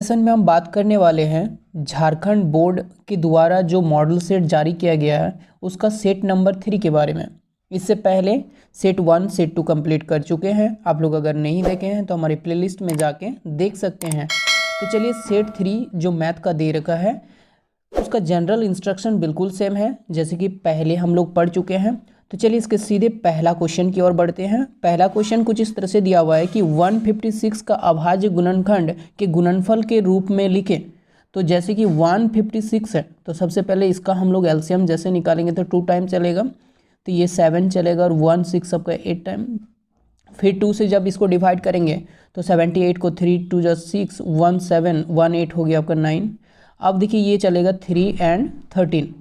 Session में हम बात करने वाले हैं झारखंड बोर्ड के द्वारा जो मॉडल सेट जारी किया गया है उसका सेट नंबर 3 के बारे में। इससे पहले सेट 1 सेट 2 कंप्लीट कर चुके हैं। आप लोग अगर नहीं देखे हैं तो हमारी प्लेलिस्ट में जाके देख सकते हैं। तो चलिए सेट 3 जो मैथ का दे रखा है उसका जनरल इंस्ट्रक्शन बिल्कुल सेम है जैसे कि पहले हम लोग पढ़ चुके हैं। तो चलिए इसके सीधे पहला क्वेश्चन की ओर बढ़ते हैं। पहला क्वेश्चन कुछ इस तरह से दिया हुआ है कि 156 का अभाज्य गुणनखंड के गुणनफल के रूप में लिखें। तो जैसे कि 156 है तो सबसे पहले इसका हम लोग एलसीएम जैसे निकालेंगे तो 2 टाइम चलेगा, तो ये 7 चलेगा और 1 6 सबका 8 टाइम। फिर 2 से जब इसको डिवाइड करेंगे तो 78 को 3 2 6 1 7 1 8 हो गया आपका 9। अब देखिए ये चलेगा 3 and 13,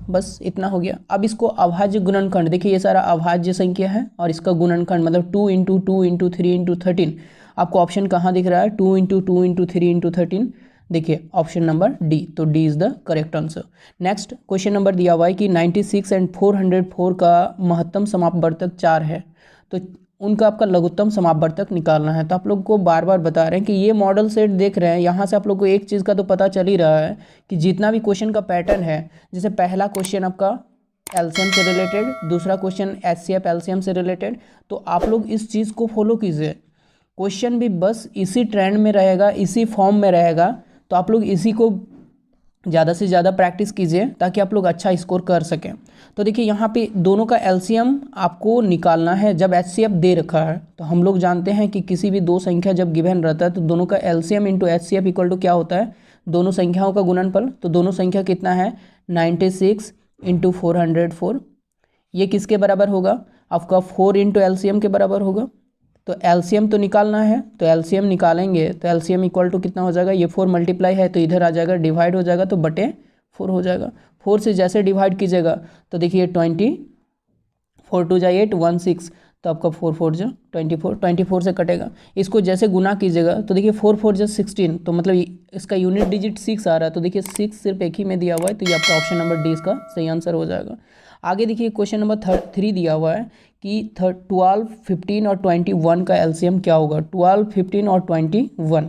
बस इतना हो गया। अब इसको अभाज्य गुणनखंड, देखिए ये सारा अभाज्य संख्या है और इसका गुणनखंड मतलब 2 × 2 × 3 × 13। आपको ऑप्शन कहाँ दिख रहा है? 2 × 2 × 3 × 13, देखिए ऑप्शन नंबर डी। तो D is the correct answer. Next question number दिया हुआ है कि 96 and 404 का महत्तम समापवर्तक 4 है, तो उनका आपका लघुत्तम समापवर्तक निकालना है। तो आप लोग को बार बार बता रहे हैं कि ये मॉडल सेट देख रहे हैं, यहाँ से आप लोग को एक चीज़ का तो पता चल ही रहा है कि जितना भी क्वेश्चन का पैटर्न है, जैसे पहला क्वेश्चन आपका एलसीएम से रिलेटेड, दूसरा क्वेश्चन एचसीएफ एलसीएम से रिलेटेड, तो आप लोग इस चीज़ को फॉलो कीजिए। क्वेश्चन भी बस इसी ट्रेंड में रहेगा, इसी फॉर्म में रहेगा, तो आप लोग इसी को ज़्यादा से ज़्यादा प्रैक्टिस कीजिए ताकि आप लोग अच्छा स्कोर कर सकें। तो देखिए यहाँ पे दोनों का एलसीएम आपको निकालना है। जब एचसीएफ दे रखा है तो हम लोग जानते हैं कि किसी भी दो संख्या जब गिवन रहता है तो दोनों का LCM into HCF equal to क्या होता है? दोनों संख्याओं का गुणनफल। तो दोनों संख्या कितना है? 96 × 404। ये किसके बराबर होगा? आपका 4 × एलसीएम के बराबर होगा। तो एलसीएम तो निकालना है, तो एलसीएम निकालेंगे तो एलसीएम इक्वल टू कितना हो जाएगा? ये 4 मल्टीप्लाई है तो इधर आ जाएगा, डिवाइड हो जाएगा तो बटे 4 हो जाएगा। 4 से जैसे डिवाइड कीजिएगा तो देखिए 20, 4 2 जा 8 1 6, तो आपका 4 4 जा 24, 24 से कटेगा। इसको जैसे गुना कीजिएगा तो देखिए 4 4 जा 16, तो मतलब इसका यूनिट डिजिट 6 आ रहा है। तो देखिए 6 सिर्फ एक ही में दिया हुआ है, तो ये आपका ऑप्शन नंबर डी इसका सही आंसर हो जाएगा। आगे देखिए क्वेश्चन नंबर 3 दिया हुआ है कि 12, 15 और 21 का एलसीएम क्या होगा? 12, 15 और 21।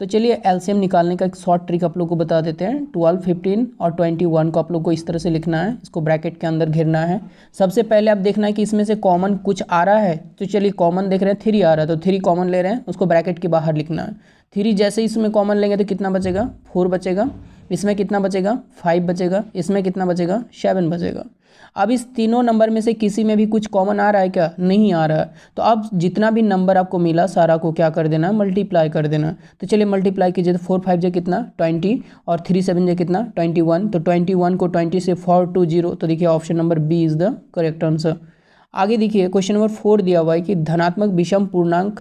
तो चलिए एलसीएम निकालने का एक शॉर्ट ट्रिक आप लोग को बता देते हैं। 12, 15 और 21 को आप लोग को इस तरह से लिखना है, इसको ब्रैकेट के अंदर घेरना है। सबसे पहले आप देखना है कि इसमें से कॉमन कुछ आ रहा है, तो चलिए कॉमन देख रहे हैं 3 आ रहा है तो 3 कॉमन ले रहे हैं, उसको ब्रैकेट के बाहर लिखना है। 3 जैसे इसमें कॉमन लेंगे तो कितना बचेगा? 4 बचेगा। इसमें कितना बचेगा? 5 बचेगा। इसमें कितना बचेगा? 7 बचेगा। अब इस तीनों नंबर में से किसी में भी कुछ कॉमन आ रहा है क्या? नहीं आ रहा है। तो अब जितना भी नंबर आपको मिला सारा को क्या कर देना? मल्टीप्लाई कर देना। तो चलिए मल्टीप्लाई कीजिए, तो 4 5 जे कितना? 20 और 3 7 जे कितना? 21। तो 21 को 20 से 4 2 0, तो देखिए option number B is the correct answer. आगे देखिए क्वेश्चन नंबर 4 दिया हुआ है कि धनात्मक विषम पूर्णांक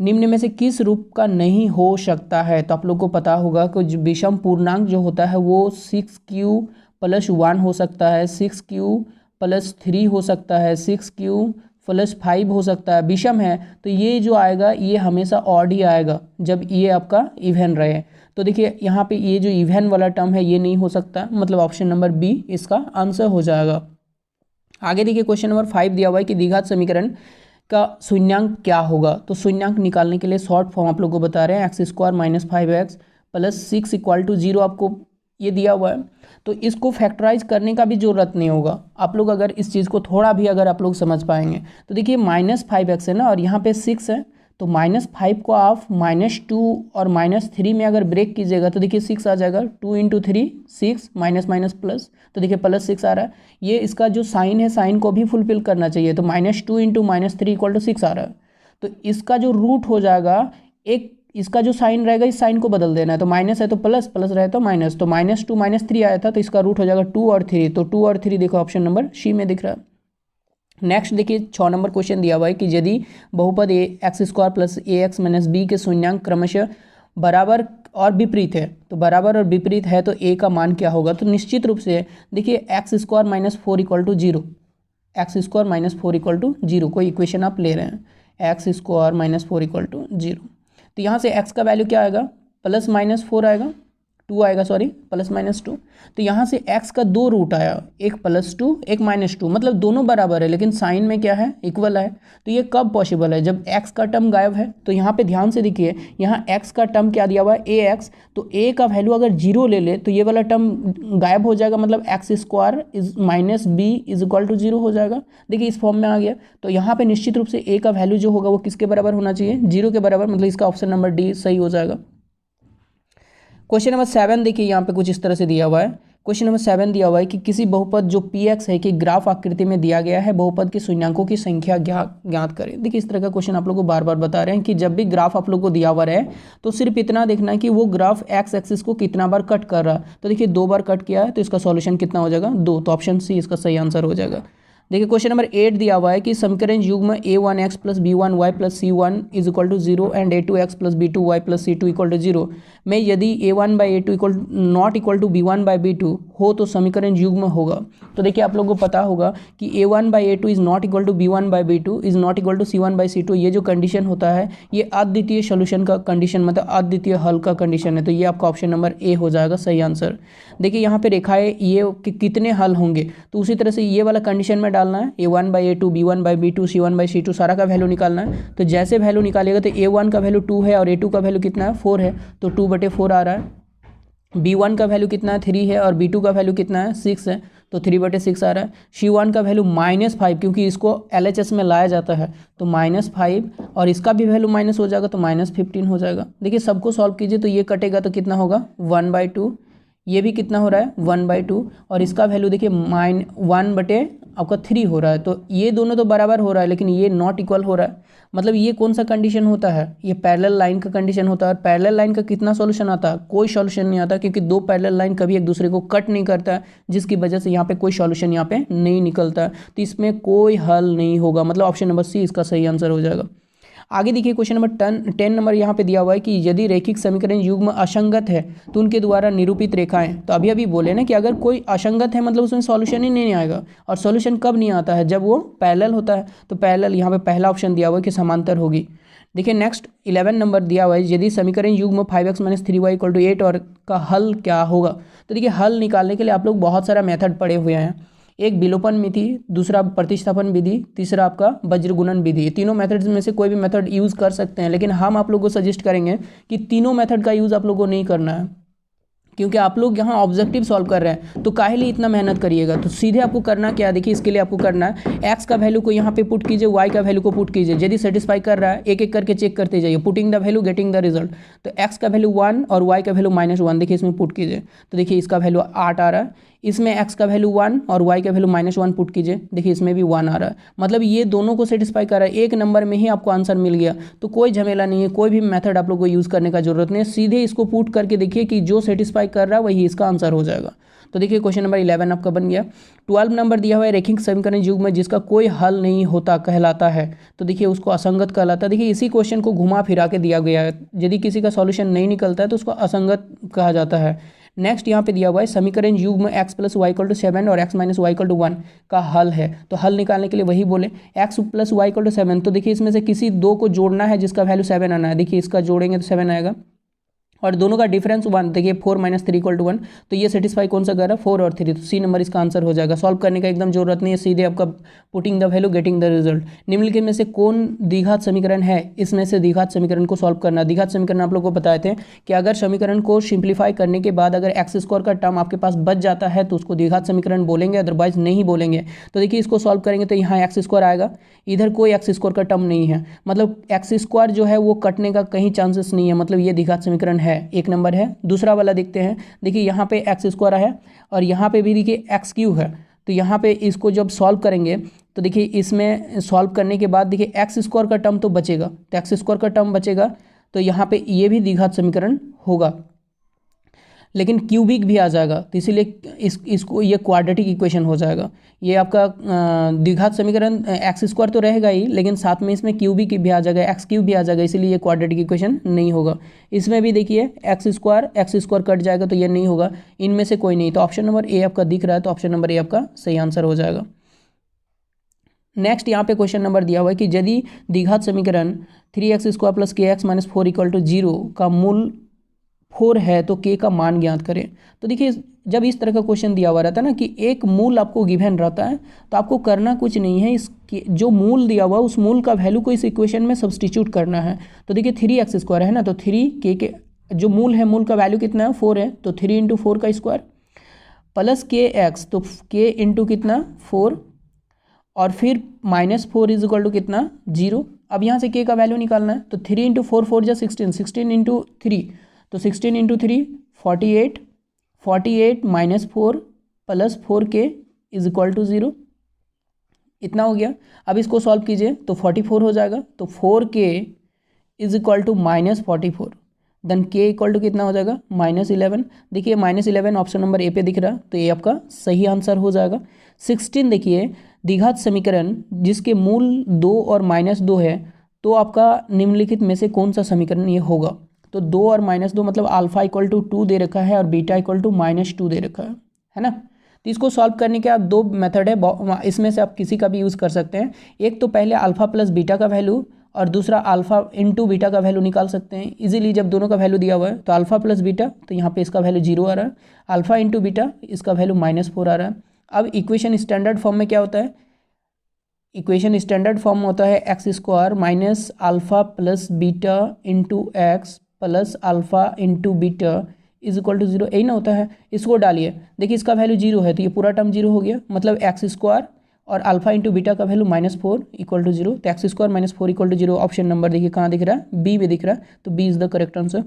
निम्न में से किस रूप का नहीं हो सकता है? तो आप लोग को पता होगा कि विषम पूर्णांक जो होता है वो 6q + 1 हो सकता है, 6q + 3 हो सकता है, 6q + 5 हो सकता है। विषम है तो ये जो आएगा ये हमेशा ऑड ही आएगा जब ये आपका इवन रहे। तो देखिए यहाँ पे ये जो इवन वाला टर्म है ये नहीं हो सकता, मतलब ऑप्शन नंबर बी इसका आंसर हो जाएगा। आगे देखिए क्वेश्चन नंबर 5 दिया हुआ है कि द्विघात समीकरण का शून्यांक क्या होगा? तो शून्यांक निकालने के लिए शॉर्ट फॉर्म आप लोग को बता रहे हैं, x² - 5x + 6 = 0 आपको ये दिया हुआ है। तो इसको फैक्टराइज करने का भी जरूरत नहीं होगा। आप लोग अगर इस चीज़ को थोड़ा भी अगर आप लोग समझ पाएंगे तो देखिए -5x है ना और यहाँ पे 6 है, तो -5 को आप -2 और -3 में अगर ब्रेक कीजिएगा तो देखिए 6 आ जाएगा। 2 × 3 6 माइनस प्लस, तो देखिए +6 आ रहा है। ये इसका जो साइन है साइन को भी फुलफिल करना चाहिए, तो -2 × -3 = 6 आ रहा है। तो इसका जो रूट हो जाएगा, एक इसका जो साइन रहेगा इस साइन को बदल देना है, तो माइनस है तो प्लस, प्लस रहे तो माइनस, तो -2 -3 आया था तो इसका रूट हो जाएगा 2 और 3, तो 2 और 3 देखो ऑप्शन नंबर सी में दिख रहा है। नेक्स्ट देखिए 6 नंबर क्वेश्चन दिया हुआ है कि यदि बहुपद x² + ax - b के शून्यांक क्रमशः बराबर और विपरीत है, तो बराबर और विपरीत है तो a का मान क्या होगा? तो निश्चित रूप से देखिए x² - 4 = 0, x² - 4 = 0 कोई इक्वेशन आप ले रहे हैं, x² - 4 = 0, तो यहाँ से x का वैल्यू क्या आएगा? +-4 आएगा, टू आएगा, सॉरी +-2। तो यहाँ से x का 2 रूट आया, एक +2 एक -2, मतलब दोनों बराबर है लेकिन साइन में क्या है, इक्वल है। तो ये कब पॉसिबल है, जब x का टर्म गायब है। तो यहाँ पे ध्यान से देखिए, यहाँ x का टर्म क्या दिया हुआ है, ax, तो a का वैल्यू अगर 0 ले ले तो ये वाला टर्म गायब हो जाएगा, मतलब x² - b = 0 हो जाएगा। देखिए इस फॉर्म में आ गया। तो यहाँ पे निश्चित रूप से a का वैल्यू जो होगा वो किसके बराबर होना चाहिए, 0 के बराबर, मतलब इसका ऑप्शन नंबर डी सही हो जाएगा। क्वेश्चन नंबर 7 देखिए, यहाँ पे कुछ इस तरह से दिया हुआ है। क्वेश्चन नंबर 7 दिया हुआ है कि किसी बहुपद जो px है कि ग्राफ आकृति में दिया गया है, बहुपद के शून्यांकों की संख्या ज्ञात करें। देखिए इस तरह का क्वेश्चन आप लोग को बार बार बता रहे हैं कि जब भी ग्राफ आप लोग को दिया हुआ है तो सिर्फ इतना देखना है कि वो ग्राफ एक्स एक्सिस को कितना बार कट कर रहा है। तो देखिए 2 बार कट किया है, तो इसका सॉल्यूशन कितना हो जाएगा, 2। तो ऑप्शन सी इसका सही आंसर हो जाएगा। देखिए क्वेश्चन नंबर 8 दिया हुआ है कि समीकरण युग्म a1x + b1y + c1 = 0 and a2x + b2y + c2 = 0 में यदि a1/a2 ≠ b1/b2 हो तो समीकरण युग्म होगा। तो देखिए आप लोगों को पता होगा कि a1/a2 is not equal to b1/b2 is not equal to c1/c2। ये जो कंडीशन होता है ये अद्वितीय सोल्यूशन का कंडीशन, मतलब अद्वितीय हल का कंडीशन है। तो ये आपका ऑप्शन नंबर ए हो जाएगा सही आंसर। देखिए यहाँ पे रेखाएं ये कितने हल होंगे, तो उसी तरह से ये वाला कंडीशन में डालना है, a1/a2 b1/b2 c1/c2 सारा का वैल्यू निकालना है। तो जैसे वैल्यू निकालिएगा तो a1 का वैल्यू 2 है और a2 का वैल्यू कितना है, 4 है, तो 2/4 आ रहा है। b1 का वैल्यू कितना है, 3 है, और b2 का वैल्यू कितना है, 6 है, तो 3/6 आ रहा है। c1 का वैल्यू -5, क्योंकि इसको LHS में लाया जाता है, तो -5, और इसका भी वैल्यू माइनस हो जाएगा तो -15 हो जाएगा। देखिए सबको सॉल्व कीजिए तो ये कटेगा तो कितना होगा, 1/2, ये भी कितना हो रहा है, 1/2, और इसका वैल्यू देखिए -1/3 हो रहा है। तो ये दोनों तो बराबर हो रहा है लेकिन ये नॉट इक्वल हो रहा है। मतलब ये कौन सा कंडीशन होता है, ये पैरेलल लाइन का कंडीशन होता है। और पैरेलल लाइन का कितना सॉल्यूशन आता है, कोई सॉल्यूशन नहीं आता, क्योंकि दो पैरेलल लाइन कभी एक दूसरे को कट नहीं करता है, जिसकी वजह से यहाँ पे कोई सॉल्यूशन यहाँ पे नहीं निकलता है। तो इसमें कोई हल नहीं होगा, मतलब ऑप्शन नंबर सी इसका सही आंसर हो जाएगा। आगे देखिए क्वेश्चन नंबर 10 नंबर यहाँ पे दिया हुआ है कि यदि रैखिक समीकरण युग्म असंगत है तो उनके द्वारा निरूपित रेखाएं। तो अभी बोले ना कि अगर कोई असंगत है मतलब उसमें सॉल्यूशन ही नहीं आएगा। और सॉल्यूशन कब नहीं आता है, जब वो पैरेलल होता है। तो पैरेलल यहाँ पे पहला ऑप्शन दिया हुआ है कि समांतर होगी। देखिए नेक्स्ट 11 नंबर दिया हुआ है, यदि समीकरण युग्म 5x - 3y = 8 और का हल क्या होगा। तो देखिए हल निकालने के लिए आप लोग बहुत सारा मेथड पढ़े हुए हैं। एक विलोपन विधि, दूसरा प्रतिस्थापन विधि, तीसरा आपका वज्रगुणन विधि। तीनों मेथड्स में से कोई भी मेथड यूज़ कर सकते हैं, लेकिन हम आप लोगों को सजेस्ट करेंगे कि तीनों मेथड का यूज़ आप लोगों को नहीं करना है, क्योंकि आप लोग यहाँ ऑब्जेक्टिव सॉल्व कर रहे हैं। तो काहे लिए इतना मेहनत करिएगा। तो सीधे आपको करना क्या है, देखिए इसके लिए आपको करना है x का वैल्यू को यहाँ पे पुट कीजिए, y का वैल्यू को पुट कीजिए। यदि सेटिस्फाई कर रहा है एक एक करके चेक करते जाइए, putting the value getting the result. तो x का वैल्यू 1 और y का वैल्यू -1, देखिए इसमें पुट कीजिए। तो देखिए इसका वैल्यू 8 आ रहा है, इसमें x का वैल्यू 1 और y का वैल्यू -1 पुट कीजिए, देखिए इसमें भी 1 आ रहा है। मतलब ये दोनों को सेटिस्फाई कर रहा है, एक नंबर में ही आपको आंसर मिल गया। तो कोई झमेला नहीं है, कोई भी मेथड आप लोग को यूज़ करने का जरूरत नहीं है। सीधे इसको पुट करके देखिए कि जो सेटिस्फाई कर रहा है वही इसका आंसर हो जाएगा। तो देखिए क्वेश्चन नंबर 11 आपका बन गया। 12 नंबर दिया हुआ है, रैखिक समीकरण युग्म में जिसका कोई हल नहीं होता कहलाता है। तो देखिए उसको असंगत कहलाता है। देखिए इसी क्वेश्चन को घुमा फिरा के दिया गया है, यदि किसी का सॉल्यूशन नहीं निकलता है तो उसको असंगत कहा जाता है। नेक्स्ट यहाँ पे दिया हुआ है समीकरण युग्म x + y = 7 और x - y = 1 का हल है। तो हल निकालने के लिए वही बोले x + y = 7। तो देखिए इसमें से किसी दो को जोड़ना है जिसका वैल्यू 7 आना है। देखिए इसका जोड़ेंगे तो 7 आएगा, और दोनों का डिफरेंस 1। देखिए 4 - 3 = 1। तो ये सेटिस्फाई कौन सा कर रहा है, 4 और 3। तो सी नंबर इसका आंसर हो जाएगा। सॉल्व करने का एकदम जरूरत नहीं है, सीधे आपका putting the value getting the result. निम्नलिखित में से कौन द्विघात समीकरण है, इसमें से द्विघात समीकरण को सॉल्व करना। द्विघात समीकरण आप लोग को बताए थे कि अगर समीकरण को सिंप्लीफाई करने के बाद अगर x² का टर्म आपके पास बच जाता है तो उसको द्विघात समीकरण बोलेंगे, अदरवाइज नहीं बोलेंगे। तो देखिए इसको सॉल्व करेंगे तो यहाँ x² आएगा, इधर कोई x² का टर्म नहीं है, मतलब x² जो है वो कटने का कहीं चांसेस नहीं है, मतलब ये द्विघात समीकरण है। एक नंबर है। दूसरा वाला देखते हैं। देखिए यहाँ पे x² है और यहाँ पे भी देखिए x³ है। तो यहाँ पे इसको जब सॉल्व करेंगे तो देखिए इसमें सॉल्व करने के बाद देखिए x² का टर्म तो बचेगा, तो x² का टर्म बचेगा तो यहाँ पे ये भी द्विघात समीकरण होगा, लेकिन क्यूबिक भी आ जाएगा। तो इसीलिए इसको ये क्वाड्रेटिक इक्वेशन हो जाएगा। ये आपका द्विघात समीकरण x² तो रहेगा ही, लेकिन साथ में इसमें क्यूबिक भी आ जाएगा, x³ भी आ जाएगा, इसीलिए ये क्वाड्रेटिक इक्वेशन नहीं होगा। इसमें भी देखिए x² कट जाएगा तो ये नहीं होगा, इनमें से कोई नहीं। तो ऑप्शन नंबर ए आपका दिख रहा है, तो ऑप्शन नंबर ए आपका सही आंसर हो जाएगा। नेक्स्ट यहाँ पे क्वेश्चन नंबर दिया हुआ है कि यदि द्विघात समीकरण 3x² + kx - 4 = 0 का मूल 4 है तो k का मान ज्ञात करें। तो देखिए जब इस तरह का क्वेश्चन दिया हुआ रहता है ना कि एक मूल आपको गिवन रहता है तो आपको करना कुछ नहीं है, इसके जो मूल दिया हुआ उस मूल का वैल्यू को इस इक्वेशन में सब्सटीट्यूट करना है। तो देखिए 3x² है ना, तो 3 के जो मूल है, मूल का वैल्यू कितना है 4 है, तो 3 × 4 का स्क्वायर प्लस kx, तो k इंटू कितना 4 और फिर -4 इज इक्वल टू कितना 0। अब यहाँ से k का वैल्यू निकालना है, तो 3 × 4 4 जा 16, 16 × 3 तो 16 × 3 48, 48 -4 plus 4k is equal to 0, इतना हो गया। अब इसको सॉल्व कीजिए तो 44 हो जाएगा, तो 4k is equal to -44, then k equal to कितना हो जाएगा -11। देखिए -11 ऑप्शन नंबर ए पे दिख रहा है, तो ये आपका सही आंसर हो जाएगा। 16 देखिए द्विघात समीकरण जिसके मूल 2 और -2 है, तो आपका निम्नलिखित में से कौन सा समीकरण ये होगा। तो 2 और -2 मतलब अल्फा इक्वल टू 2 दे रखा है और बीटा इक्वल टू -2 दे रखा है ना। तो इसको सॉल्व करने के आप दो मेथड है, इसमें से आप किसी का भी यूज़ कर सकते हैं। एक तो पहले अल्फा प्लस बीटा का वैल्यू और दूसरा अल्फा इंटू बीटा का वैल्यू निकाल सकते हैं इजीली। जब दोनों का वैल्यू दिया हुआ है तो अल्फा प्लस बीटा, तो यहाँ पे इसका वैल्यू 0 आ रहा है, अल्फा इंटू बीटा इसका वैल्यू -4 आ रहा है। अब इक्वेशन स्टैंडर्ड फॉर्म में क्या होता है, इक्वेशन स्टैंडर्ड फॉर्म होता है x² minus alpha plus beta into x plus alpha into beta is equal to 0, यही ना होता है। इसको डालिए, देखिए इसका वैल्यू 0 है तो ये पूरा टर्म 0 हो गया, मतलब x² और अल्फा इंटू बीटा का वैल्यू -4 इक्वल टू 0, तो x² -4 equal to 0 option number देखिए कहाँ दिख रहा है, बी में दिख रहा है, तो B is the correct answer.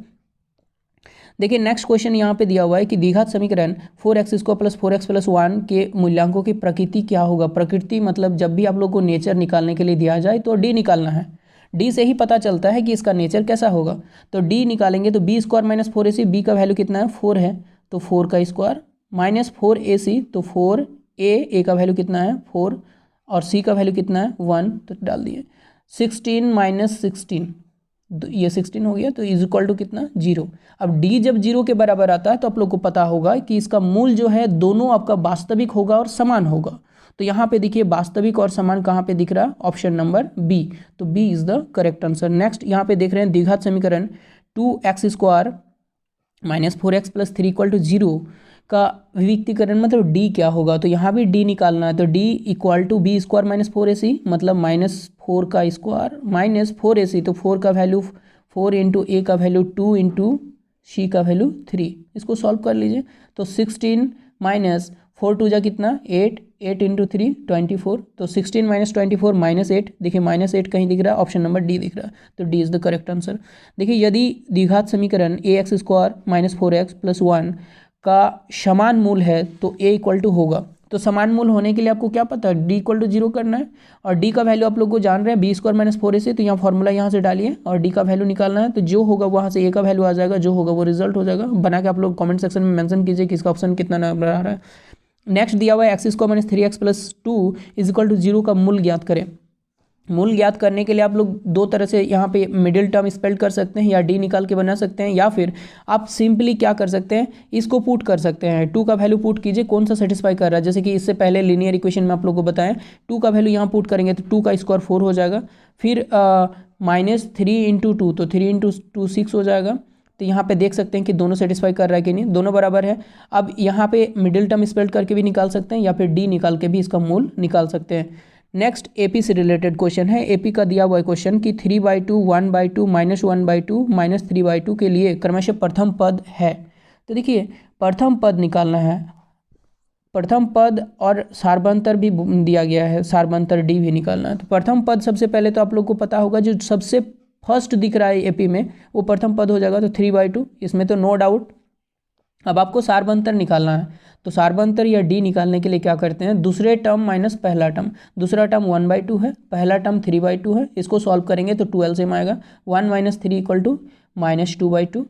देखिए नेक्स्ट क्वेश्चन यहाँ पे दिया हुआ है कि द्विघात समीकरण 4x² प्लस 4x प्लस 1 के मूल्यांकों की प्रकृति क्या होगा। प्रकृति मतलब जब भी आप लोग को नेचर निकालने के लिए दिया जाए तो डी निकालना है, डी से ही पता चलता है कि इसका नेचर कैसा होगा। तो डी निकालेंगे तो b² - 4ac, बी का वैल्यू कितना है 4 है तो 4 का स्क्वायर माइनस 4ac, तो 4a का वैल्यू कितना है 4 और c का वैल्यू कितना है 1, तो डाल दिए 16 - 16, ये 16 हो गया, तो इज इक्वल टू कितना 0। अब d जब 0 के बराबर आता है तो आप लोग को पता होगा कि इसका मूल जो है दोनों आपका वास्तविक होगा और समान होगा। तो यहाँ पे देखिए वास्तविक और समान कहाँ पे दिख रहा है, ऑप्शन नंबर बी, तो B is the correct answer. Next यहाँ पे देख रहे हैं द्विघात समीकरण 2x² minus 4x plus 3 equal to 0 का विविक्तीकरण मतलब d क्या होगा। तो यहाँ भी d निकालना है, तो d equal to b² minus 4ac मतलब -4 का स्क्वायर माइनस 4ac, तो 4 का वैल्यू 4 इंटू a का वैल्यू 2 इंटू c का वैल्यू 3, इसको सॉल्व कर लीजिए। तो 16 माइनस 4 2 जा कितना 8, 8 इंटू 3 24, तो 16 - 24 -8, देखिए -8 कहीं दिख रहा है, ऑप्शन नंबर डी दिख रहा है, तो D is the correct answer. देखिए यदि द्विघात समीकरण ax² माइनस 4x प्लस 1 का समान मूल है तो a इक्वल टू होगा। तो समान मूल होने के लिए आपको क्या पता है, d इक्वल टू 0 करना है और d का वैल्यू आप लोग को जान रहे हैं b² - 4ac, तो यहाँ फॉर्मूला यहाँ से डालिए और d का वैल्यू निकालना है, तो जो होगा वहाँ से a का वैल्यू आ जाएगा, जो होगा वो रिजल्ट हो जाएगा। बना के आप लोग कमेंट सेक्शन में मेंशन कीजिए कि इसका ऑप्शन कितना नंबर आ रहा है। नेक्स्ट दिया हुआ है x² - 3x plus 2 is equal to 0 का मूल ज्ञात करें। मूल ज्ञात करने के लिए आप लोग दो तरह से यहाँ पे मिडिल टर्म स्पेल्ड कर सकते हैं या डी निकाल के बना सकते हैं, या फिर आप सिंपली क्या कर सकते हैं, इसको पुट कर सकते हैं। 2 का वैल्यू पुट कीजिए, कौन सा सेटिस्फाई कर रहा है, जैसे कि इससे पहले लीनियर इक्वेशन में आप लोग को बताएं 2 का वैल्यू यहाँ पुट करेंगे तो 2 का स्क्वायर 4 हो जाएगा, फिर -3 इंटू 2 तो 3 इंटू 2 6 हो जाएगा। तो यहाँ पे देख सकते हैं कि दोनों सेटिस्फाई कर रहा है कि नहीं, दोनों बराबर है। अब यहाँ पे मिडिल टर्म स्पेल्ड करके भी निकाल सकते हैं या फिर डी निकाल के भी इसका मूल निकाल सकते हैं। नेक्स्ट एपी से रिलेटेड क्वेश्चन है। एपी का दिया हुआ क्वेश्चन कि 3/2 1/2 -1/2 -3/2 के लिए क्रमशः प्रथम पद है। तो देखिए प्रथम पद निकालना है, प्रथम पद और सार्वंतर भी दिया गया है, सार्वंतर डी भी निकालना है। तो प्रथम पद सबसे पहले तो आप लोग को पता होगा जो सबसे फर्स्ट दिख रहा है एपी में वो प्रथम पद हो जाएगा, तो 3/2 इसमें तो नो डाउट। अब आपको सार्वंतर निकालना है, तो सार्वंतर या डी निकालने के लिए क्या करते हैं, दूसरे टर्म माइनस पहला टर्म, दूसरा टर्म 1/2 है, पहला टर्म 3/2 है, इसको सॉल्व करेंगे तो 12 से आएगा 1 - 3 इक्वल टू -2/2,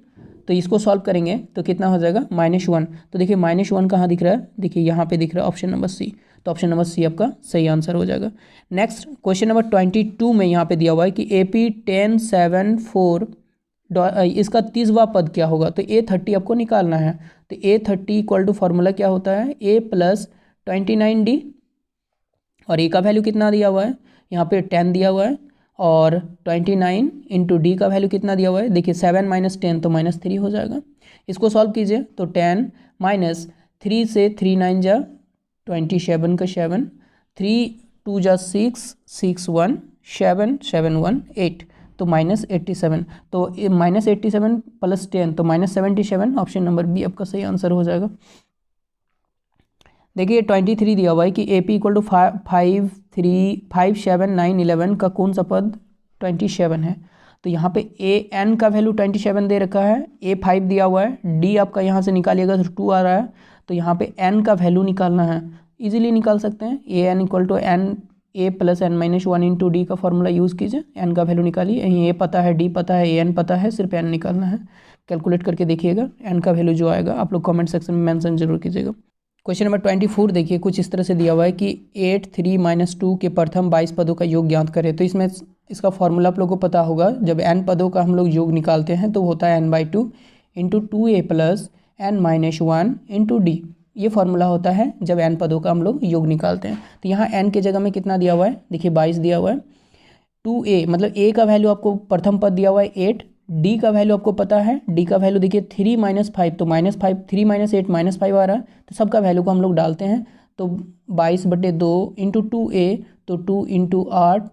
तो इसको सॉल्व करेंगे तो कितना हो जाएगा -1। तो देखिए -1 कहाँ दिख रहा है, देखिए यहाँ पे दिख रहा है ऑप्शन नंबर सी, तो ऑप्शन नंबर सी आपका सही आंसर हो जाएगा। नेक्स्ट क्वेश्चन नंबर 22 में यहाँ पे दिया हुआ है कि AP 1074 इसका 30वां पद क्या होगा। तो A30 आपको निकालना है, तो A30 इक्वल टू फॉर्मूला क्या होता है A + 29D और A का वैल्यू कितना दिया हुआ है, यहाँ पे 10 दिया हुआ है और 29 इंटू डी का वैल्यू कितना दिया हुआ है, देखिए 7 माइनस 10 तो -3 हो जाएगा। इसको सॉल्व कीजिए तो 10 माइनस 3 से 3 9 जा 27 का 7, 3 2 जा 6 6 1 7 7 1 8 तो -87, तो -87 प्लस 10 तो -77, ऑप्शन नंबर बी आपका सही आंसर हो जाएगा। देखिए 23 दिया हुआ है कि AP इक्वल टू 5 3 5 7 9 11 का कौन सा पद 27 है। तो यहाँ पे AN का वैल्यू 27 दे रखा है, A 5 दिया हुआ है, D आपका यहाँ से निकालिएगा तो 2 आ रहा है, तो यहाँ पे N का वैल्यू निकालना है, इजीली निकाल सकते हैं। AN equal to N A plus N minus 1 into D का फॉर्मूला यूज़ कीजिए, N का वैल्यू निकालिए, यहीं A पता है, D पता है, AN पता है, सिर्फ N निकालना है। कैलकुलेट करके देखिएगा, N का वैल्यू जो आएगा आप लोग कॉमेंट सेक्शन में मेंशन जरूर कीजिएगा। क्वेश्चन नंबर 24 देखिए, कुछ इस तरह से दिया हुआ है कि 8 3 माइनस 2 के प्रथम 22 पदों का योग ज्ञात करें। तो इसमें इसका फॉर्मूला आप लोगों को पता होगा, जब n पदों का हम लोग योग निकालते हैं तो होता है n/2 into 2a plus n minus 1 into D. ये फॉर्मूला होता है जब n पदों का हम लोग योग निकालते हैं। तो यहाँ n के जगह में कितना दिया हुआ है, देखिए 22 दिया हुआ है, 2a मतलब a का वैल्यू आपको प्रथम पद दिया हुआ है 8, डी का वैल्यू आपको पता है, डी का वैल्यू देखिए 3 माइनस 5 तो -5, 3 माइनस 8 -5 आ रहा है, तो सबका वैल्यू को हम लोग डालते हैं, तो 22/2 इंटू 2a तो 2 इंटू 8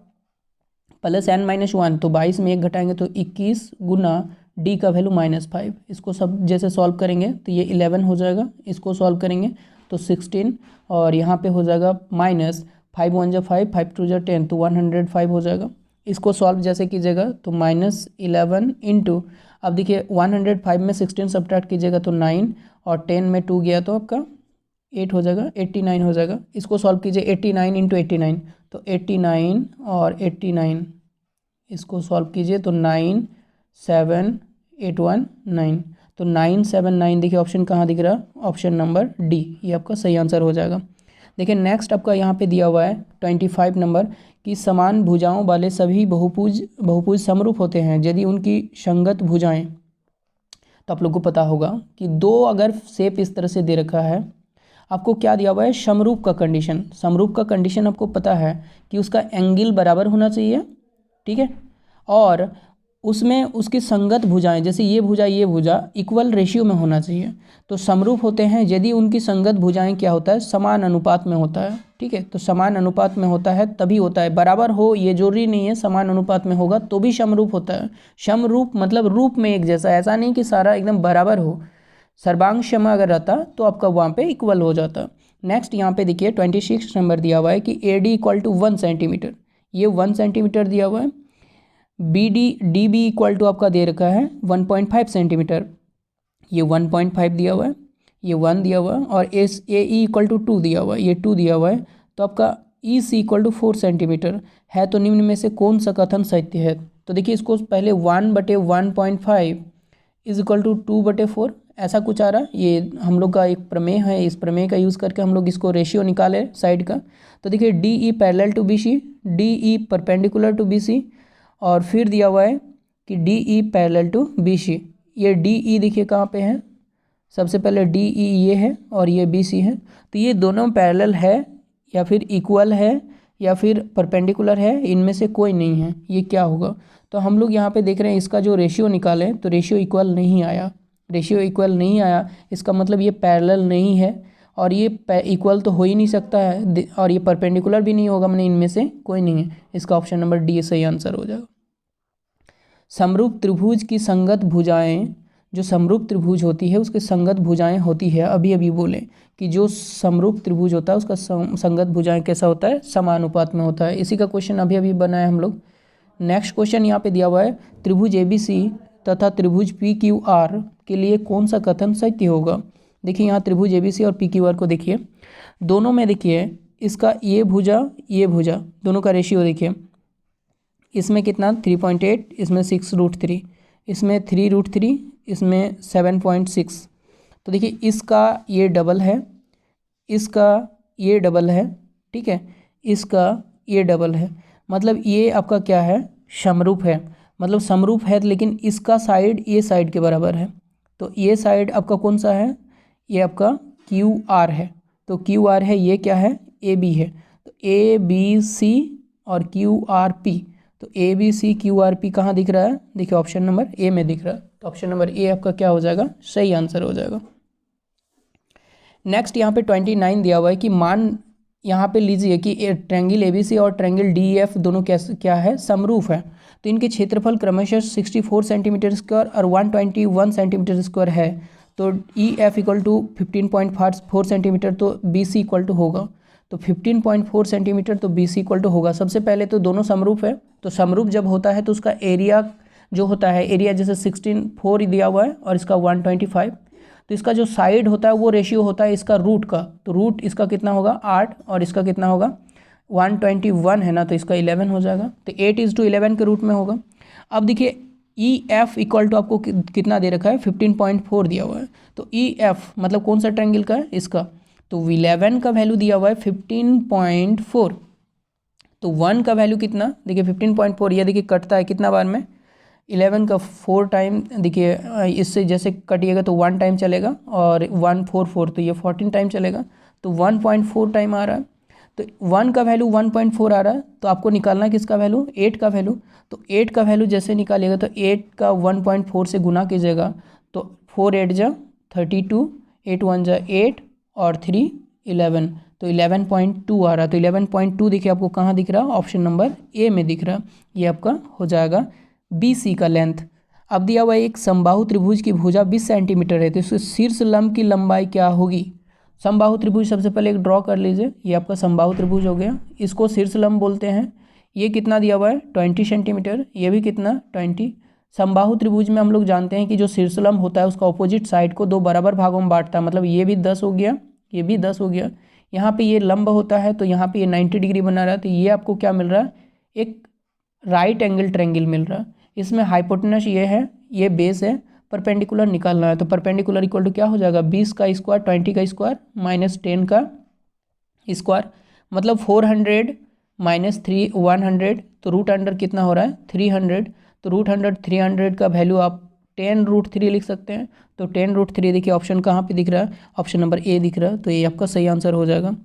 प्लस n माइनस 1 तो 22 में 1 घटाएंगे तो 21 गुना डी का वैल्यू -5। इसको सब जैसे सॉल्व करेंगे तो ये 11 हो जाएगा, इसको सॉल्व करेंगे तो 16, और यहाँ पे हो जाएगा माइनस 5 1 जा 5 5 2 जा 10 तो 105 हो जाएगा। इसको सॉल्व जैसे कीजिएगा तो -11 इंटू, अब देखिए 105 में 16 सब्ट्रैक्ट कीजिएगा तो 9, और 10 में 2 गया तो आपका 8 हो जाएगा, 89 हो जाएगा। इसको सॉल्व कीजिए 89 इंटू 89 तो 89 और 89, इसको सॉल्व कीजिए तो 9 7 8 1 9 तो 979, देखिए ऑप्शन कहाँ दिख रहा है, ऑप्शन नंबर डी, ये आपका सही आंसर हो जाएगा। देखिए नेक्स्ट आपका यहाँ पे दिया हुआ है 25 नंबर कि समान भुजाओं वाले सभी बहुभुज समरूप होते हैं यदि उनकी संगत भुजाएं। तो आप लोग को पता होगा कि दो अगर शेप इस तरह से दे रखा है, आपको क्या दिया हुआ है, समरूप का कंडीशन। समरूप का कंडीशन आपको पता है कि उसका एंगल बराबर होना चाहिए, ठीक है, और उसमें उसकी संगत भुजाएं, जैसे ये भुजा इक्वल रेशियो में होना चाहिए। तो समरूप होते हैं यदि उनकी संगत भुजाएं क्या होता है, समान अनुपात में होता है, ठीक है। तो समान अनुपात में होता है तभी होता है, बराबर हो ये जरूरी नहीं है, समान अनुपात में होगा तो भी समरूप होता है। समरूप मतलब रूप में एक जैसा, ऐसा नहीं कि सारा एकदम बराबर हो, सर्वांग सम अगर रहता तो आपका वहाँ पे इक्वल हो जाता। नेक्स्ट यहाँ पे देखिए 26 नंबर दिया हुआ है कि AD इक्वल टू 1 सेंटीमीटर, ये 1 सेंटीमीटर दिया हुआ है। DB इक्वल टू आपका दे रखा है 1.5 सेंटीमीटर, ये 1.5 दिया हुआ है, ये 1 दिया हुआ है, और AE इक्वल टू 2 दिया हुआ है, ये 2 दिया हुआ है। तो आपका EC इक्वल टू 4 सेंटीमीटर है। तो निम्न में से कौन सा कथन सत्य है। तो देखिए इसको पहले 1/1.5 इज इक्वल टू 2/4 ऐसा कुछ आ रहा है। ये हम लोग का एक प्रमेय है, इस प्रमेय का यूज़ करके हम लोग इसको रेशियो निकाले साइड का। तो देखिए DE parallel to BC, DE perpendicular to BC, और फिर दिया हुआ है कि DE पैरेलल टू BC। ये DE देखिए कहाँ पे है, सबसे पहले DE ये है और ये BC है, तो ये दोनों पैरेलल है या फिर इक्वल है या फिर परपेंडिकुलर है, इनमें से कोई नहीं है, ये क्या होगा। तो हम लोग यहाँ पे देख रहे हैं इसका जो रेशियो निकालें तो रेशियो इक्वल नहीं आया, रेशियो इक्वल नहीं आया, इसका मतलब ये पैरेलल नहीं है, और ये इक्वल तो हो ही नहीं सकता है, और ये परपेंडिकुलर भी नहीं होगा, मैंने इनमें से कोई नहीं है। इसका ऑप्शन नंबर डी सही आंसर हो जाएगा। समरूप त्रिभुज की संगत भुजाएं, जो समरूप त्रिभुज होती है उसके संगत भुजाएं होती है, अभी बोले कि जो समरूप त्रिभुज होता है उसका संगत भुजाएं कैसा होता है, समानुपात में होता है। इसी का क्वेश्चन अभी बनाए हम लोग। नेक्स्ट क्वेश्चन यहाँ पे दिया हुआ है, त्रिभुज ABC तथा त्रिभुज PQR के लिए कौन सा कथन सत्य होगा। देखिए यहाँ त्रिभुज ABC और PQR को देखिए, दोनों में देखिए इसका ये भुजा दोनों का रेशियो देखिए, इसमें कितना 3.8, इसमें 6√3, इसमें 3√3, इसमें 7.6। तो देखिए इसका ये डबल है, इसका ये डबल है, ठीक है, इसका ये डबल है, मतलब ये आपका क्या है, समरूप है। मतलब समरूप है लेकिन इसका साइड ये साइड के बराबर है, तो ये साइड आपका कौन सा है, ये आपका QR है। तो QR है, ये क्या है, AB है, तो ABC और QRP। तो ABCQRP कहाँ दिख रहा है? देखिए ऑप्शन नंबर ए में दिख रहा है। तो ऑप्शन नंबर ए आपका क्या हो जाएगा? सही आंसर हो जाएगा। नेक्स्ट यहाँ पे 29 दिया हुआ है कि मान यहाँ पे लीजिए कि ट्रायंगल ABC और ट्रायंगल DEF दोनों क्या है? समरूप है। तो इनके क्षेत्रफल क्रमशः 64 सेंटीमीटर स्क्वायर और 121 सेंटीमीटर स्क्वायर है। तो EF इक्वल टू 15.4 सेंटीमीटर, तो BC इक्वल टू होगा, तो 15.4 सेंटीमीटर, तो BC इक्वल टू होगा। सबसे पहले तो दोनों समरूप है, तो समरूप जब होता है तो उसका एरिया जो होता है, एरिया जैसे 16 दिया हुआ है और इसका 125, तो इसका जो साइड होता है वो रेशियो होता है इसका रूट का। तो रूट इसका कितना होगा? 8, और इसका कितना होगा? 121 है ना, तो इसका 11 हो जाएगा। तो 8:11 के रूट में होगा। अब देखिए EF इक्वल टू आपको कितना दे रखा है? 15.4 दिया हुआ है। तो EF मतलब कौन सा ट्रायंगल का है? इसका। तो 11 का वैल्यू दिया हुआ है 15.4, तो 1 का वैल्यू कितना? देखिए 15.4, ये देखिए कटता है कितना बार में? 11 का 4 टाइम। देखिए इससे जैसे कटिएगा तो 1 टाइम चलेगा, और 144, तो ये 14 टाइम चलेगा, तो 1.4 टाइम आ रहा है। तो 1 का वैल्यू 1.4 आ रहा है, तो आपको निकालना किसका वैल्यू? 8 का वैल्यू। तो 8 का वैल्यू जैसे निकालिएगा तो 8 का 1.4 से गुना कीजिएगा, तो 4 8 जा 32, 8 1 जा 8 और 3 11, तो 11.2 आ रहा है। तो 11.2 देखिए आपको कहाँ दिख रहा है? ऑप्शन नंबर ए में दिख रहा है। ये आपका हो जाएगा BC का लेंथ। अब दिया हुआ एक समबाहु त्रिभुज की भुजा 20 सेंटीमीटर है, तो इसके शीर्ष लंब की लंबाई क्या होगी? समबाहु त्रिभुज सबसे पहले एक ड्रॉ कर लीजिए। ये आपका समबाहु त्रिभुज हो गया, इसको शीर्ष लंब बोलते हैं। ये कितना दिया हुआ है? 20 सेंटीमीटर। ये भी कितना? 20। समबाहु त्रिभुज में हम लोग जानते हैं कि जो शीर्ष लंब होता है उसका ऑपोजिट साइड को 2 बराबर भागों में बांटता है, मतलब ये भी 10 हो गया, ये भी 10 हो गया। यहाँ पे ये लंब होता है तो यहाँ पे ये 90 डिग्री बना रहा है, तो ये आपको क्या मिल रहा है? एक राइट एंगल ट्रायंगल मिल रहा है। इसमें हाइपोटेनस ये है, ये बेस है, परपेंडिकुलर निकालना है। तो परपेंडिकुलर इक्वल टू क्या हो जाएगा? 20 का स्क्वायर 20 का स्क्वायर माइनस 10 का स्क्वायर, मतलब 400 माइनस 100, तो रूट अंडर कितना हो रहा है? 300। तो रूट अंडर 300 का वैल्यू आप 10√3 लिख सकते हैं। तो 10√3 देखिए ऑप्शन कहाँ पे दिख रहा है? ऑप्शन नंबर ए दिख रहा है, तो ये आपका सही आंसर हो जाएगा।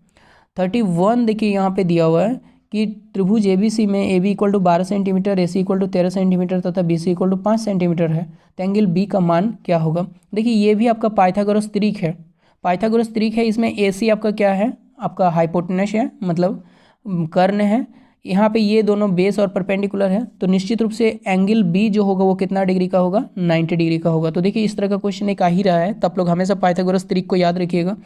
31 देखिए यहाँ पे दिया हुआ है कि त्रिभुज ABC में AB equal to 12 centimetre, AC equal to 13 centimetre तथा BC इक्वल टू 5 सेंटीमीटर है, तो एंगल B का मान क्या होगा? देखिए ये भी आपका पाइथागोरस त्रिक है। पाइथागोरस त्रिक है, इसमें AC आपका क्या है? आपका हाइपोटेनस है, मतलब कर्ण है। यहाँ पे ये दोनों बेस और परपेंडिकुलर है, तो निश्चित रूप से एंगल B जो होगा वो कितना डिग्री का होगा? 90 डिग्री का होगा। तो देखिए इस तरह का क्वेश्चन एक आ ही रहा है, तो आप लोग हमेशा पाइथागोरस त्रिक को याद रखिएगा।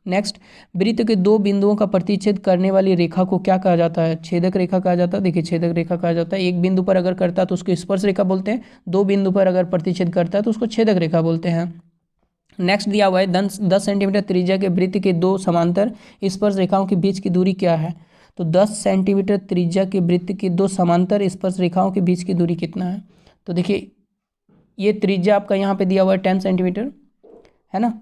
नेक्स्ट, वृत्त के 2 बिंदुओं का प्रतिच्छेद करने वाली रेखा को क्या कहा जाता है? छेदक रेखा कहा जाता है। देखिए छेदक रेखा कहा जाता है। एक बिंदु पर अगर करता है तो उसको स्पर्श रेखा बोलते हैं, 2 बिंदु पर अगर प्रतिच्छेद करता है तो उसको छेदक रेखा बोलते हैं। नेक्स्ट दिया हुआ है 10 सेंटीमीटर त्रिज्या के वृत्त के 2 समांतर स्पर्श रेखाओं के बीच की दूरी क्या है? तो 10 सेंटीमीटर त्रिज्या के वृत्त की 2 समांतर स्पर्श रेखाओं के बीच की दूरी कितना है? तो देखिए ये त्रिज्या आपका यहाँ पे दिया हुआ है 10 सेंटीमीटर है ना,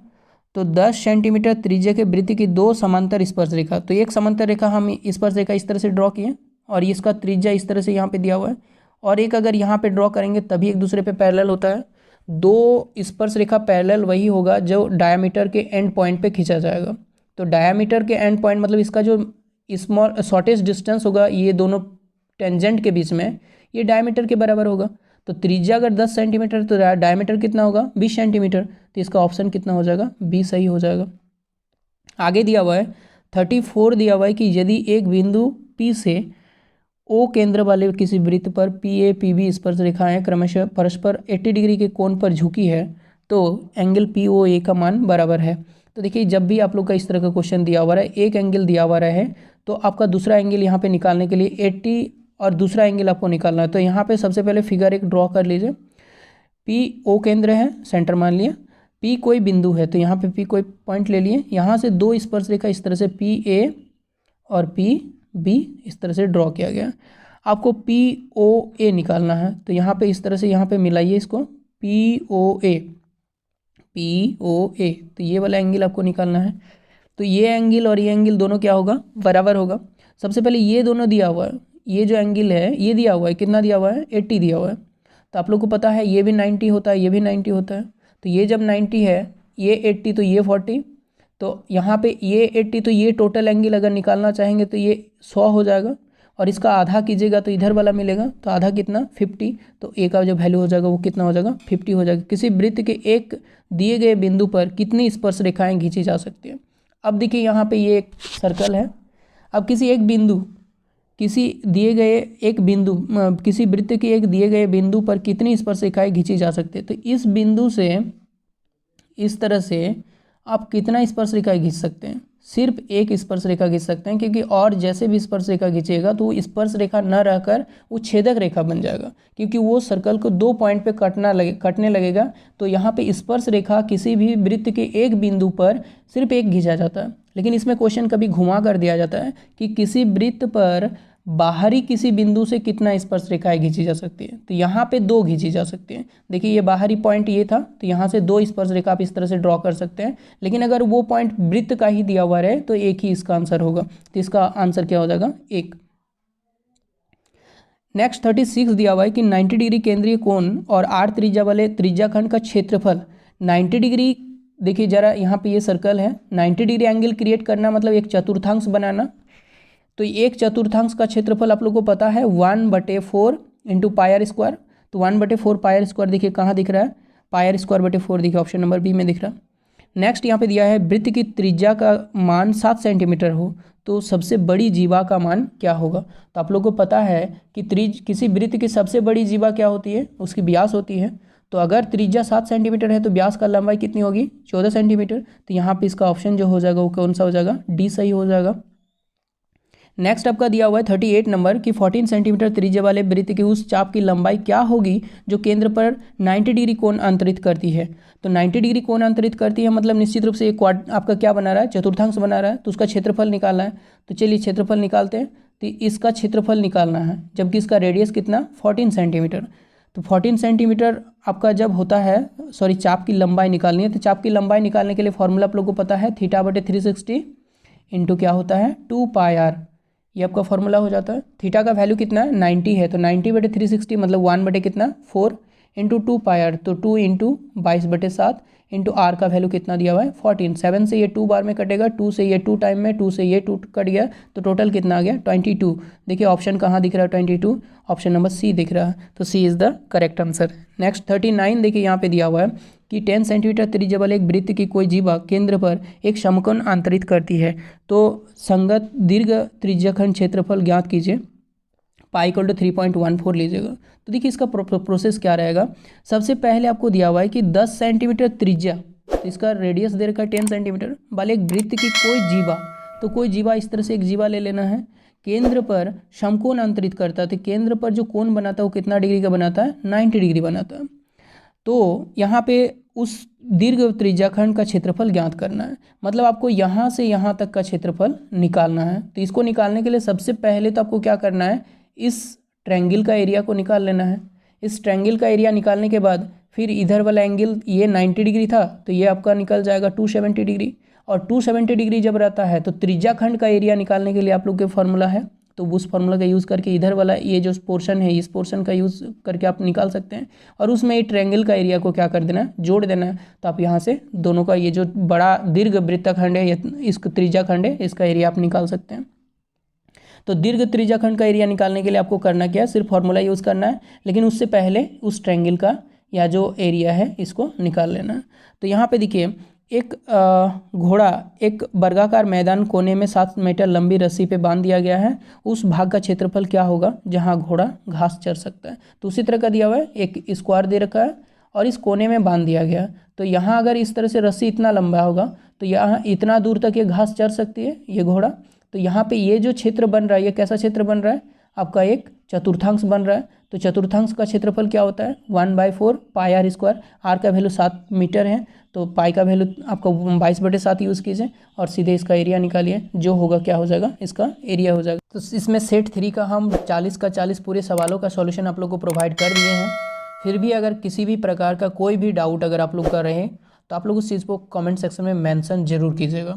तो 10 सेंटीमीटर त्रिज्या के वृत्त की 2 समांतर स्पर्श रेखा, तो एक समांतर रेखा हम स्पर्श रेखा इस तरह से ड्रॉ किए और इसका त्रिज्या इस तरह से यहाँ पे दिया हुआ है, और एक अगर यहाँ पे ड्रॉ करेंगे तभी एक दूसरे पे पैरेलल होता है। 2 स्पर्श रेखा पैरेलल वही होगा जो डायमीटर के एंड पॉइंट पे खींचा जाएगा। तो डायमीटर के एंड पॉइंट मतलब इसका जो स्मॉल शॉर्टेस्ट डिस्टेंस होगा ये दोनों टेंजेंट के बीच में, ये डायमीटर के बराबर होगा। तो त्रिज्या अगर 10 सेंटीमीटर तो डायमीटर कितना होगा? 20 सेंटीमीटर। तो इसका ऑप्शन कितना हो जाएगा? बी सही हो जाएगा। आगे दिया हुआ है 34 दिया हुआ है कि यदि एक बिंदु P से O केंद्र वाले किसी वृत्त पर PA PB स्पर्श रेखाएं क्रमशः परस्पर 80 डिग्री के कोण पर झुकी है तो एंगल POA का मान बराबर है। तो देखिए जब भी आप लोग का इस तरह का क्वेश्चन दिया हुआ है, एक एंगल दिया हुआ है तो आपका दूसरा एंगल यहाँ पे निकालने के लिए 80 और दूसरा एंगल आपको निकालना है। तो यहाँ पे सबसे पहले फिगर एक ड्रॉ कर लीजिए। PO केंद्र है, सेंटर मान लिया, P कोई बिंदु है तो यहाँ पे P कोई पॉइंट ले लिए, यहाँ से 2 स्पर्श रेखा इस तरह से PA और PB इस तरह से ड्रॉ किया गया। आपको POA निकालना है तो यहाँ पे इस तरह से यहाँ पे मिलाइए इसको, POA, तो ये वाला एंगल आपको निकालना है। तो ये एंगल और ये एंगल दोनों क्या होगा? बराबर होगा। सबसे पहले ये दोनों दिया हुआ है, ये जो एंगल है ये दिया हुआ है, कितना दिया हुआ है? 80 दिया हुआ है। तो आप लोग को पता है ये भी 90 होता है, ये भी 90 होता है। तो ये जब 90 है, ये 80 तो ये 40, तो यहाँ पे ये 80 तो ये टोटल एंगल अगर निकालना चाहेंगे तो ये 100 हो जाएगा। और इसका आधा कीजिएगा तो इधर वाला मिलेगा, तो आधा कितना 50, तो ए का जो वैल्यू हो जाएगा वो कितना हो जाएगा 50 हो जाएगा। किसी वृत्त के एक दिए गए बिंदु पर कितनी स्पर्श रेखाएं खींची जा सकती है। अब देखिए यहाँ पे ये एक सर्कल है। अब किसी वृत्त के एक दिए गए बिंदु पर कितनी स्पर्श रेखाएं खींची जा सकती है। तो इस बिंदु से इस तरह से आप कितना स्पर्श रेखा खींच सकते हैं, सिर्फ एक स्पर्श रेखा खींच सकते हैं, क्योंकि और जैसे भी स्पर्श रेखा खींचेगा तो वो स्पर्श रेखा न रहकर वो छेदक रेखा बन जाएगा, क्योंकि वो सर्कल को 2 पॉइंट पे कटने लगेगा। तो यहाँ पे स्पर्श रेखा किसी भी वृत्त के एक बिंदु पर सिर्फ एक खींचा जाता है, लेकिन इसमें क्वेश्चन कभी घुमा कर दिया जाता है कि किसी वृत्त पर बाहरी किसी बिंदु से कितना स्पर्श रेखाएं खींची जा सकती है। तो यहाँ पे 2 खींची जा सकती है। देखिए ये बाहरी पॉइंट ये था, तो यहाँ से 2 स्पर्श रेखा आप इस तरह से ड्रॉ कर सकते हैं, लेकिन अगर वो पॉइंट वृत्त का ही दिया हुआ रहे तो एक ही इसका आंसर होगा। तो इसका आंसर क्या हो जाएगा 1। नेक्स्ट 36 दिया हुआ है कि 90 डिग्री केंद्रीय कोण और 8 त्रिज्या वाले त्रिज्याखंड का क्षेत्रफल 90 डिग्री। देखिए जरा यहाँ पे ये सर्कल है, 90 डिग्री एंगल क्रिएट करना मतलब एक चतुर्थांश बनाना। तो एक चतुर्थांश का क्षेत्रफल आप लोगों को पता है 1/4 इंटू पाई आर स्क्वायर। तो 1/4 पाई आर स्क्वायर देखिए कहाँ दिख रहा है, पाई आर स्क्वायर बटे 4 देखिए ऑप्शन नंबर बी में दिख रहा है। नेक्स्ट यहाँ पे दिया है वृत्त की त्रिज्या का मान 7 सेंटीमीटर हो तो सबसे बड़ी जीवा का मान क्या होगा। तो आप लोगों को पता है कि किसी वृत्त की सबसे बड़ी जीवा क्या होती है, उसकी व्यास होती है। तो अगर त्रिज्या 7 सेंटीमीटर है तो व्यास का लंबाई कितनी होगी 14 सेंटीमीटर। तो यहाँ पे इसका ऑप्शन जो हो जाएगा वो कौन सा हो जाएगा, डी सही हो जाएगा। नेक्स्ट आपका दिया हुआ है 38 नंबर कि 14 सेंटीमीटर त्रिज्या वाले वृत्त की उस चाप की लंबाई क्या होगी जो केंद्र पर 90 डिग्री कोण अंतरित करती है। तो 90 डिग्री कोण अंतरित करती है मतलब निश्चित रूप से एक आपका क्या बना रहा है, चतुर्थांश बना रहा है, तो उसका क्षेत्रफल निकालना है। तो चलिए क्षेत्रफल निकालते हैं। तो इसका क्षेत्रफल निकालना है, जबकि इसका रेडियस कितना 14 सेंटीमीटर। तो 14 सेंटीमीटर आपका जब होता है, चाप की लंबाई निकालनी है। तो चाप की लंबाई निकालने के लिए फॉर्मूला आप लोग को पता है θ/360 इंटू क्या होता है 2 पाई आर, ये आपका फॉर्मूला हो जाता है। थीटा का वैल्यू कितना है 90 है, तो 90/360 मतलब 1/4 इंटू 2 पाई आर, तो 2 इंटू 22/7 इंटू आर का वैल्यू कितना दिया हुआ है 14। 7 से ये 2 बार में कटेगा, 2 से ये 2 टाइम में, 2 से ये 2 कट गया, तो टोटल कितना आ गया 22। देखिए ऑप्शन कहाँ दिख रहा है 22, ऑप्शन नंबर सी दिख रहा है। तो C is the correct answer. Next 39 देखिए यहाँ पे दिया हुआ है कि 10 सेंटीमीटर त्रिज्या वाले एक वृत्त की कोई जीवा केंद्र पर एक समकोण अंतरित करती है। तो संगत दीर्घ त्रिज्याखंड क्षेत्रफल ज्ञात कीजिए, पाई = 3.14 लीजिएगा। तो देखिए इसका प्रोसेस क्या रहेगा। सबसे पहले आपको दिया हुआ है कि 10 सेंटीमीटर त्रिज्या, तो इसका रेडियस दे रखा है 10 सेंटीमीटर वाले एक वृत्त की कोई जीवा, तो कोई जीवा इस तरह से एक जीवा ले लेना है, केंद्र पर समकोण अंतरित करता है। तो केंद्र पर जो कोण बनाता है वो कितना डिग्री का बनाता है 90 डिग्री बनाता है। तो यहाँ पे उस दीर्घ त्रिज्याखंड का क्षेत्रफल ज्ञात करना है, मतलब आपको यहाँ से यहाँ तक का क्षेत्रफल निकालना है। तो इसको निकालने के लिए सबसे पहले तो आपको क्या करना है, इस ट्रायंगल का एरिया को निकाल लेना है। इस ट्रायंगल का एरिया निकालने के बाद फिर इधर वाला एंगल ये 90 डिग्री था, तो ये आपका निकल जाएगा 270 डिग्री। और 270 डिग्री जब रहता है तो त्रिज्याखंड का एरिया निकालने के लिए आप लोग के फॉर्मूला है, तो उस फॉर्मूला का यूज़ करके इधर वाला ये जो पोर्शन है इस पोर्शन का यूज़ करके आप निकाल सकते हैं। और उसमें ये ट्रायंगल का एरिया को क्या कर देना है, जोड़ देना है। तो आप यहाँ से दोनों का ये जो बड़ा दीर्घ वृत्तखंड है, इसका त्रिज्याखंड है, इसका एरिया आप निकाल सकते हैं। तो दीर्घ त्रिज्याखंड का एरिया निकालने के लिए आपको करना क्या है, सिर्फ फॉर्मूला यूज़ करना है, लेकिन उससे पहले उस ट्रायंगल का या जो एरिया है इसको निकाल लेना है। तो यहाँ पे देखिए एक घोड़ा एक वर्गाकार मैदान कोने में 7 मीटर लंबी रस्सी पे बांध दिया गया है। उस भाग का क्षेत्रफल क्या होगा जहाँ घोड़ा घास चर सकता है। तो उसी तरह का दिया हुआ है, एक स्क्वायर दे रखा है और इस कोने में बांध दिया गया। तो यहाँ अगर इस तरह से रस्सी इतना लंबा होगा तो यहाँ इतना दूर तक ये घास चर सकती है ये घोड़ा। तो यहाँ पे ये जो क्षेत्र बन रहा है ये कैसा क्षेत्र बन रहा है, आपका एक चतुर्थांश बन रहा है। तो चतुर्थांश का क्षेत्रफल क्या होता है 1/4 पाई आर स्क्वायर। आर का वैल्यू 7 मीटर है, तो पाई का वैल्यू आपको 22/7 यूज़ कीजिए और सीधे इसका एरिया निकालिए, जो होगा क्या हो जाएगा, इसका एरिया हो जाएगा। तो इसमें सेट 3 का हम 40 का 40 पूरे सवालों का सॉल्यूशन आप लोग को प्रोवाइड कर दिए हैं। फिर भी अगर किसी भी प्रकार का कोई भी डाउट अगर आप लोग का रहे तो आप लोग उस चीज़ को कमेंट सेक्शन में मेंशन जरूर कीजिएगा।